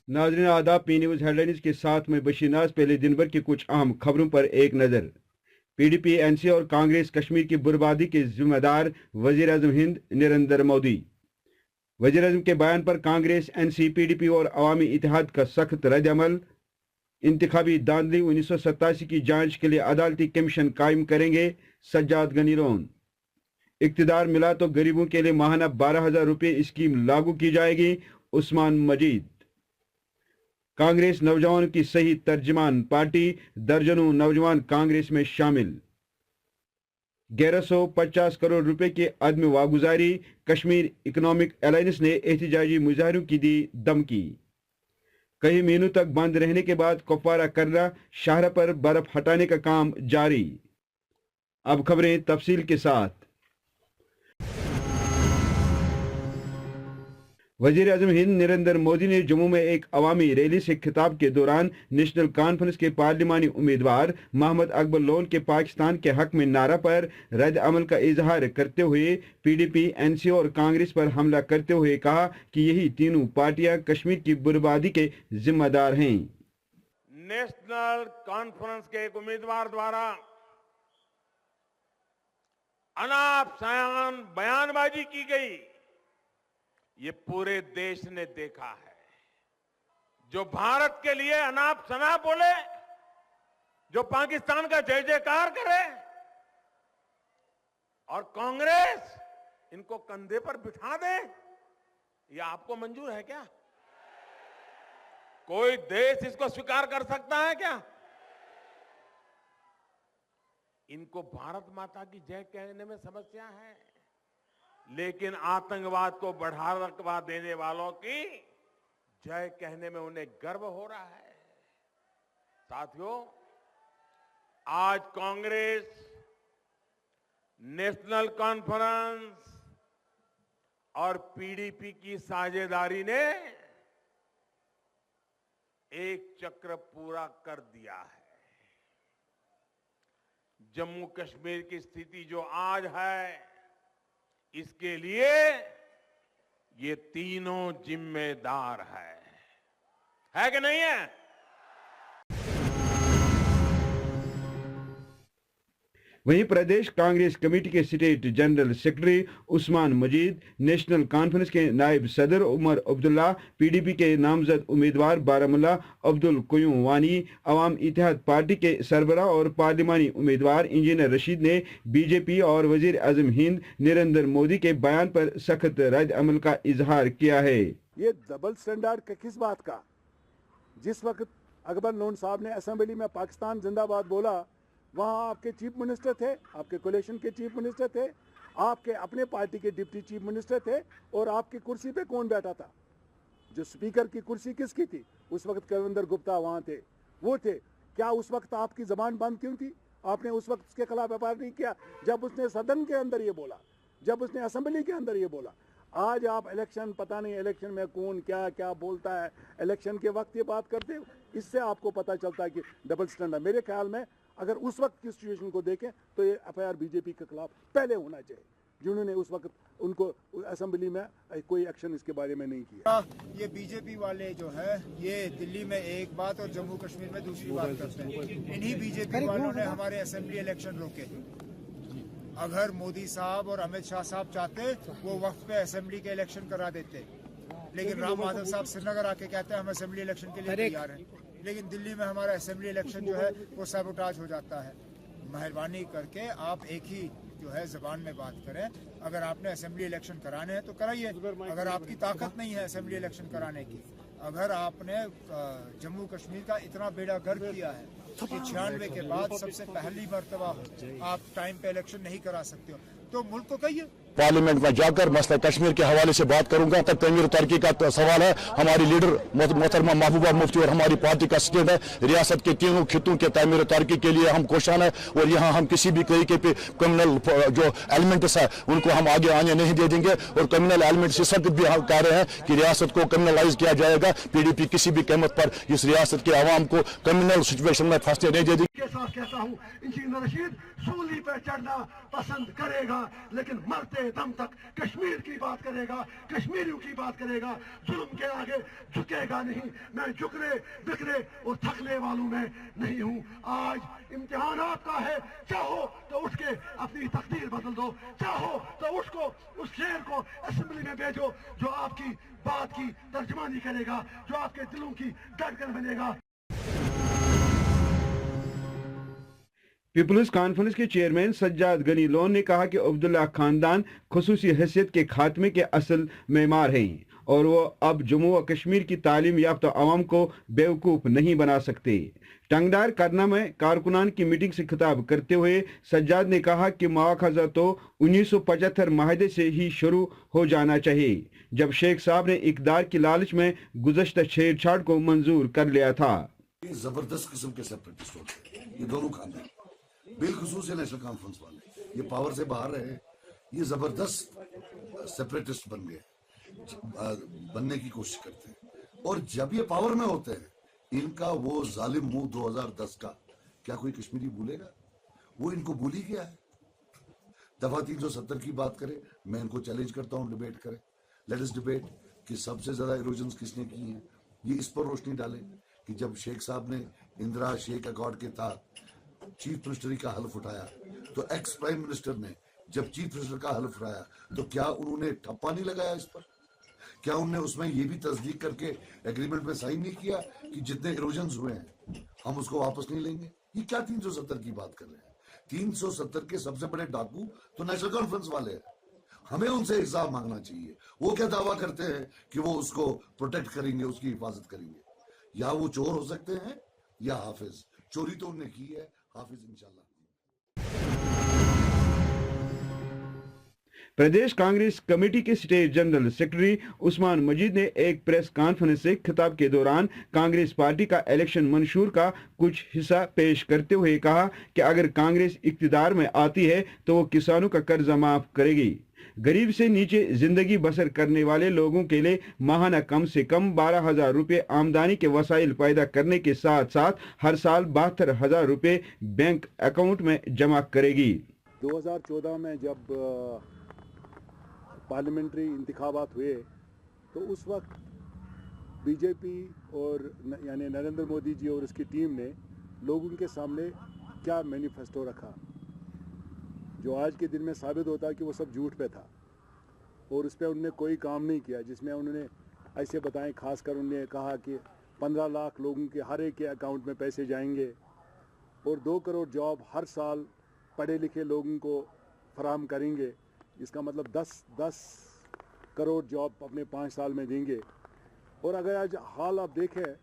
नाज़रीन आदाब, P news headlines के साथ में बशीर नाज। पहले दिन भर की कुछ अहम खबरों पर एक नज़र। पीडीपी, एनसी और कांग्रेस कश्मीर की बर्बादी के जिम्मेदार वजीर आजम हिंद नरेंद्र मोदी। वजीर आजम के बयान पर कांग्रेस, एनसी, पीडीपी और अवामी इत्तेहाद का सख्त रद्द-ए-अमल। इंतखाबी धांधली 1987 की जांच के लिए अदालती कमीशन कायम करेंगे सज्जाद गनी लोन। इक्तदार मिला तो गरीबों के लिए माहाना 12,000 रुपये स्कीम लागू की जाएगी, उस्मान मजीद। कांग्रेस नौजवानों की सही तर्जमान पार्टी, दर्जनों नौजवान कांग्रेस में शामिल। 1150 करोड़ रुपए की अदम वागुजारी, कश्मीर इकोनॉमिक अलायंस ने एहतजाजी मुजाहिरों की दी धमकी। कई महीनों तक बंद रहने के बाद कुपवारा कर्रा शाहरा पर बर्फ हटाने का काम जारी। अब खबरें तफसील के साथ। वजीर आजम हिंद नरेंद्र मोदी ने जम्मू में एक अवामी रैली से खिताब के दौरान नेशनल कॉन्फ्रेंस के पार्लिमानी उम्मीदवार मोहम्मद अकबर लोन के पाकिस्तान के हक में नारा पर रद्द अमल का इजहार करते हुए पीडीपी, एनसी और कांग्रेस पर हमला करते हुए कहा कि यही तीनों पार्टियां कश्मीर की बर्बादी के जिम्मेदार हैं। नेशनल कॉन्फ्रेंस के एक उम्मीदवार द्वारा अनाप शयान बयानबाजी की गई, ये पूरे देश ने देखा है। जो भारत के लिए अनाप शनाप बोले, जो पाकिस्तान का जय जयकार करे, और कांग्रेस इनको कंधे पर बिठा दे, ये आपको मंजूर है क्या? कोई देश इसको स्वीकार कर सकता है क्या? इनको भारत माता की जय कहने में समस्या है, लेकिन आतंकवाद को बढ़ावा देने वालों की जय कहने में उन्हें गर्व हो रहा है। साथियों, आज कांग्रेस, नेशनल कॉन्फ्रेंस और पीडीपी की साझेदारी ने एक चक्र पूरा कर दिया है। जम्मू कश्मीर की स्थिति जो आज है, इसके लिए ये तीनों जिम्मेदार है कि नहीं है? वहीं प्रदेश कांग्रेस कमेटी के स्टेट जनरल सेक्रेटरी उस्मान मजीद, नेशनल कॉन्फ्रेंस के नायब सदर उमर अब्दुल्ला, पीडीपी के नामजद उम्मीदवार बारामुल्ला अब्दुल क्यूम वानी, अवाम इत्तेहाद पार्टी के सरबराह और पार्लिमानी उम्मीदवार इंजीनियर रशीद ने बीजेपी और वजीर आजम हिंद नरेंद्र मोदी के बयान पर सख्त रद्द अमल का इजहार किया है। ये डबल स्टैंडर्ड किस बात का? जिस वक्त अकबर लोन साहब ने असेंबली में पाकिस्तान जिंदाबाद बोला, वहाँ आपके चीफ मिनिस्टर थे, आपके कोलिशन के चीफ मिनिस्टर थे, आपके अपने पार्टी के डिप्टी चीफ मिनिस्टर थे, और आपकी कुर्सी पे कौन बैठा था? जो स्पीकर की कुर्सी किसकी थी? उस वक्त कविंदर गुप्ता वहाँ थे, वो थे। क्या उस वक्त आपकी जबान बंद क्यों थी? आपने उस वक्त उसके खिलाफ व्यापार नहीं किया जब उसने सदन के अंदर ये बोला, जब उसने असेंबली के अंदर ये बोला। आज आप इलेक्शन, पता नहीं इलेक्शन में कौन क्या क्या बोलता है, इलेक्शन के वक्त ये बात करते हो, इससे आपको पता चलता है कि डबल स्टैंडर्ड। मेरे ख्याल में अगर उस वक्त की सिचुएशन को देखें तो ये एफआईआर बीजेपी के खिलाफ पहले होना चाहिए, जिन्होंने उस वक्त उनको असेंबली में कोई एक्शन इसके बारे में नहीं किया। ये बीजेपी वाले जो है, ये दिल्ली में एक बात और जम्मू कश्मीर में दूसरी बात करते हैं। इन्हीं बीजेपी वालों ने हमारे असेंबली इलेक्शन रोके। अगर मोदी साहब और अमित शाह साहब चाहते वो वक्त पे असेंबली के इलेक्शन करा देते, लेकिन राम माधव साहब श्रीनगर आके कहते हैं हम असेंबली इलेक्शन के लिए तैयार हैं, लेकिन दिल्ली में हमारा असेंबली इलेक्शन जो है वो सैबोटाज हो जाता है। मेहरबानी करके आप एक ही जो है जबान में बात करें। अगर आपने असेंबली इलेक्शन कराने हैं तो कराइए, अगर आपकी ताकत नहीं है असेंबली इलेक्शन कराने की, अगर आपने जम्मू कश्मीर का इतना बेड़ा गर्क किया है कि 96 के बाद सबसे पहली मर्तबा आप टाइम पे इलेक्शन नहीं करा सकते हो, तो मुल्क को कहिए। पार्लियामेंट में जाकर मसला कश्मीर के हवाले से बात करूंगा। तक तमीर तरक्की का सवाल है। हमारी लीडर मोहतरमा महबूबा मुफ्ती और हमारी पार्टी का स्टैंड है, रियासत के तीनों खितों के तमीर तरक्की के लिए हम कोशान है, और यहाँ हम किसी भी तरीके पे क्रिमिनल जो एलिमेंट्स है उनको हम आगे आने नहीं दे देंगे। और क्रिमिनल एलिमेंट इस वक्त भी हम कह रहे हैं कि रियासत को क्रिमिनलाइज किया जाएगा। पीडीपी किसी भी कीमत पर इस रियासत के अवाम को क्रिमिनल सिचुएशन में फंसने नहीं दे देगी। के साथ कहता हूँ, इंजीनियर रशीद सूली पे चढ़ना पसंद करेगा। जाएगा, लेकिन मरते दम तक कश्मीर की बात करेगा, कश्मीरियों की बात करेगा, जुल्म के आगे झुकेगा नहीं। मैं झुकने बिखरे और थकने वालों में नहीं हूं। आज इम्तिहान आपका है, चाहो तो उठ के अपनी तकदीर बदल दो, चाहो तो उस शेर को असेंबली में भेजो जो आपकी बात की तर्जमानी करेगा, जो आपके दिलों की धड़कन बनेगा। पीपुल्स कॉन्फ्रेंस के चेयरमैन सज्जाद गनी लोन ने कहा कि अब्दुल्ला खानदान खुसूसी हैसियत के खात्मे के असल मेमार हैं और वो अब जम्मू और कश्मीर की तालीम याफ्ता अवाम को बेवकूफ़ नहीं बना सकते। टंगदार करना में कारकुनान की मीटिंग से खिताब करते हुए सज्जाद ने कहा कि मुआखज़ा तो 1975 माहदे से ही शुरू हो जाना चाहिए, जब शेख साहब ने इक़दार की लालच में गुज़श्ता छेड़छाड़ को मंजूर कर लिया था। ये जबरदस्त किस्म के सेपरेटिस्ट होते हैं, ये दोनों खाने बिलखुसूस नेशनल कॉन्फ्रेंस वाले, ये पावर से बाहर रहे, ये जबरदस्त सेपरेटिस्ट बन गए, बनने की कोशिश करते हैं। और जब ये पावर में होते हैं, इनका वो जालिम मुंह 2010 का क्या कोई कश्मीरी भूलेगा? वो इनको भूल ही गया है। दफा 370 की बात करें, मैं इनको चैलेंज करता हूं, डिबेट करें, लेट अस डिबेट कि सबसे ज्यादा इरोजन्स किसने की हैं। ये इस पर रोशनी डालें कि जब शेख साहब ने इंदिरा शेख अकॉर्ड के तहत चीफ मिनिस्टरी का हल्फ उठाया, तो एक्स प्राइम मिनिस्टर ने जब चीफ मिनिस्टर का हल्फ उठाया, तो क्या उन्होंने ठप्पा नहीं लगाया इस पर? क्या उन्होंने उसमें ये भी तस्दीक करके एग्रीमेंट में साइन नहीं किया कि जितने इरोजन्स हुए हैं हम उसको वापस नहीं लेंगे? ये क्या 370 की बात कर रहे हैं? 370 के सबसे बड़े डाकू तो नेशनल कॉन्फ्रेंस वाले हैं, हमें उनसे हिसाब मांगना चाहिए। वो क्या दावा करते हैं कि वो उसको प्रोटेक्ट करेंगे, उसकी हिफाजत करेंगे? या वो चोर हो सकते हैं या हाफिज। चोरी तो उन्होंने की है, हाफिज इंशाल्लाह। प्रदेश कांग्रेस कमेटी के स्टेट जनरल सेक्रेटरी उस्मान मजीद ने एक प्रेस कॉन्फ्रेंस से खिताब के दौरान कांग्रेस पार्टी का इलेक्शन मंशूर का कुछ हिस्सा पेश करते हुए कहा कि अगर कांग्रेस इक्तिदार में आती है तो वो किसानों का कर्जा माफ करेगी। गरीब से नीचे जिंदगी बसर करने वाले लोगों के लिए माहाना कम से कम 12,000 रुपये आमदनी के वसाइल पैदा करने के साथ साथ हर साल 72,000 रुपये बैंक अकाउंट में जमा करेगी। 2014 में जब पार्लियामेंट्री इंतखाबात हुए तो उस वक्त बीजेपी और यानी नरेंद्र मोदी जी और उसकी टीम ने लोगों के सामने क्या मैनिफेस्टो रखा, जो आज के दिन में साबित होता कि वो सब झूठ पे था और उस पर उन्होंने कोई काम नहीं किया। जिसमें उन्होंने ऐसे बताएं, खासकर उन्होंने कहा कि 15 लाख लोगों के हर एक के अकाउंट में पैसे जाएंगे और 2 करोड़ जॉब हर साल पढ़े लिखे लोगों को फराहम करेंगे। इसका मतलब 10 करोड़ जॉब अपने 5 साल में देंगे। और अगर आज हाल आप देखें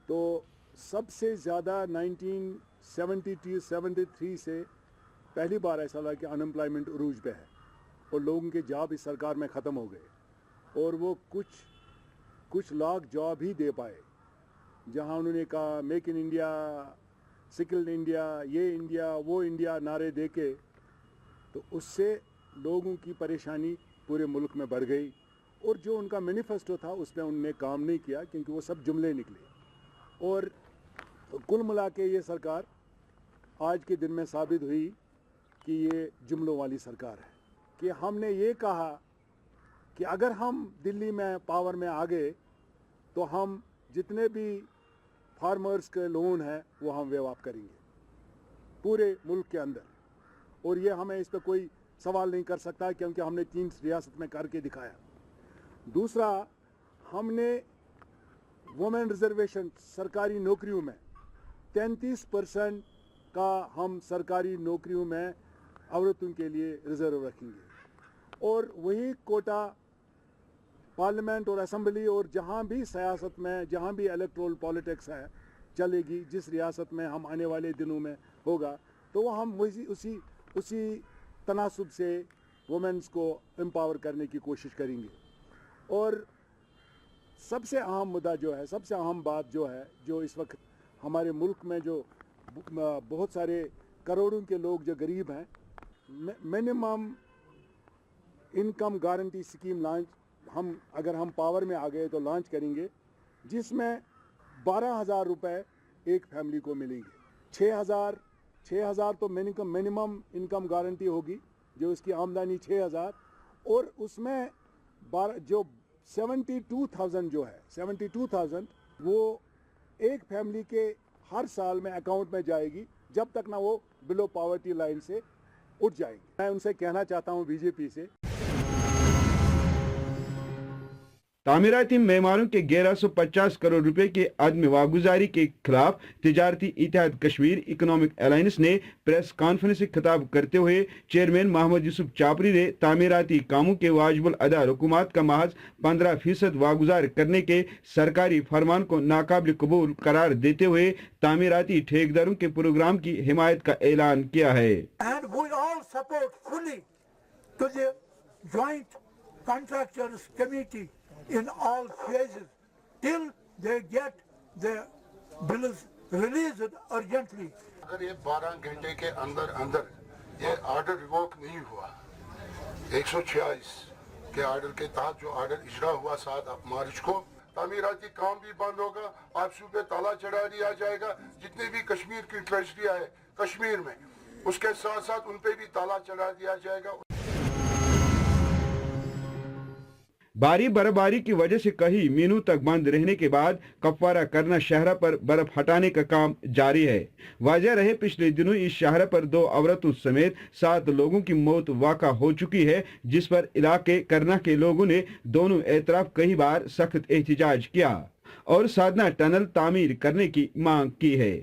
तो सबसे ज़्यादा 1973 से पहली बार ऐसा लगा कि अनएम्प्लॉयमेंट उरूज पे है और लोगों के जॉब इस सरकार में ख़त्म हो गए और वो कुछ लाख जॉब ही दे पाए। जहां उन्होंने कहा make in India, skilled India, ये इंडिया वो इंडिया नारे दे के, तो उससे लोगों की परेशानी पूरे मुल्क में बढ़ गई। और जो उनका मैनिफेस्टो था उस पर उन्होंने काम नहीं किया क्योंकि वो सब जुमले निकले। और कुल मिला के ये सरकार आज के दिन में साबित हुई कि ये जुमलों वाली सरकार है। कि हमने ये कहा कि अगर हम दिल्ली में पावर में आ गए तो हम जितने भी फार्मर्स के लोन हैं वो हम वेव करेंगे पूरे मुल्क के अंदर, और ये हमें इस पर कोई सवाल नहीं कर सकता क्योंकि हमने 3 रियासत में करके दिखाया। दूसरा, हमने वुमेन रिजर्वेशन सरकारी नौकरियों में 33% का हम सरकारी नौकरियों में औरतों के लिए रिजर्व रखेंगे और वही कोटा पार्लियामेंट और असेंबली और जहां भी सियासत में, जहां भी इलेक्टोरल पॉलिटिक्स है चलेगी, जिस रियासत में हम आने वाले दिनों में होगा, तो वो हम उसी तनासुब से वुमेन्स को एम्पावर करने की कोशिश करेंगे। और सबसे अहम मुद्दा जो है, सबसे अहम बात जो है, जो इस वक्त हमारे मुल्क में जो बहुत सारे करोड़ों के लोग जो गरीब हैं, मिनिमम इनकम गारंटी स्कीम अगर हम पावर में आ गए तो लॉन्च करेंगे, जिसमें 12,000 रुपये एक फैमिली को मिलेंगे। 6,000 तो मिनिमम इनकम गारंटी होगी, जो उसकी आमदनी 6,000 और उसमें जो 72,000 जो है 72,000 वो एक फैमिली के हर साल में अकाउंट में जाएगी जब तक ना वो बिलो पॉवर्टी लाइन से उठ जाएंगे। मैं उनसे कहना चाहता हूँ बीजेपी से, तामीराती मेहमानों के 1150 करोड़ रुपए के अदम वागुजारी के खिलाफ तिजारती इत्तेहाद कश्मीर इकोनॉमिक अलायंस ने प्रेस कॉन्फ्रेंस से खिताब करते हुए चेयरमैन मोहम्मद यूसुफ चापरी ने तामीराती कामों के वाजिबुल अदा हुकूमत का महज 15% वागुजार करने के सरकारी फरमान को नाकाबिल कबूल करार देते हुए तामीराती ठेकेदारों के प्रोग्राम की हिमायत का ऐलान किया है। And we all support fully to the Joint Contractors Committee in all phases till they get the bills released urgently. अगर ये 12 घंटे के अंदर अंदर ये ऑर्डर रिवोक नहीं हुआ, 146 के ऑर्डर के तहत जो ऑर्डर इजरा हुआ 7 मार्च को, तामीराती काम भी बंद होगा, आपसू पे ताला चढ़ा दिया जाएगा। जितने भी कश्मीर की ट्रेजरी है कश्मीर में, उसके साथ साथ उन पे भी ताला चढ़ा दिया जाएगा। भारी बर्फबारी की वजह से कई मीनों तक बंद रहने के बाद कपवारा करना शहर पर बर्फ हटाने का काम जारी है। वाज़ेह रहे पिछले दिनों इस शहर पर 2 औरतों समेत 7 लोगों की मौत वाक़ा हो चुकी है, जिस पर इलाके करना के लोगों ने दोनों एतराफ कई बार सख्त एहतजाज किया और साधना टनल तामीर करने की मांग की है।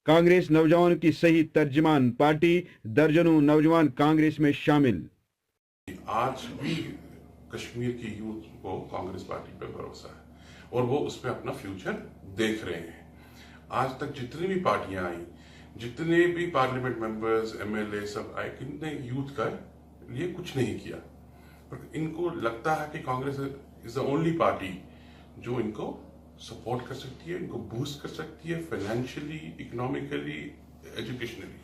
कांग्रेस नौजवानों की सही तर्जमान पार्टी, दर्जनों नौजवान कांग्रेस में शामिल। आज भी कश्मीर की यूथ को कांग्रेस पार्टी पे भरोसा है और वो उसमें अपना फ्यूचर देख रहे हैं। आज तक जितनी भी पार्टियां आई, जितने भी पार्लियामेंट मेंबर्स, एमएलए सब आए, इनने यूथ का लिए कुछ नहीं किया, पर इनको लगता है कि Congress is the only party जो इनको सपोर्ट कर सकती है, इनको बूस्ट कर सकती है फाइनेंशियली, इकोनॉमिकली, एजुकेशनली।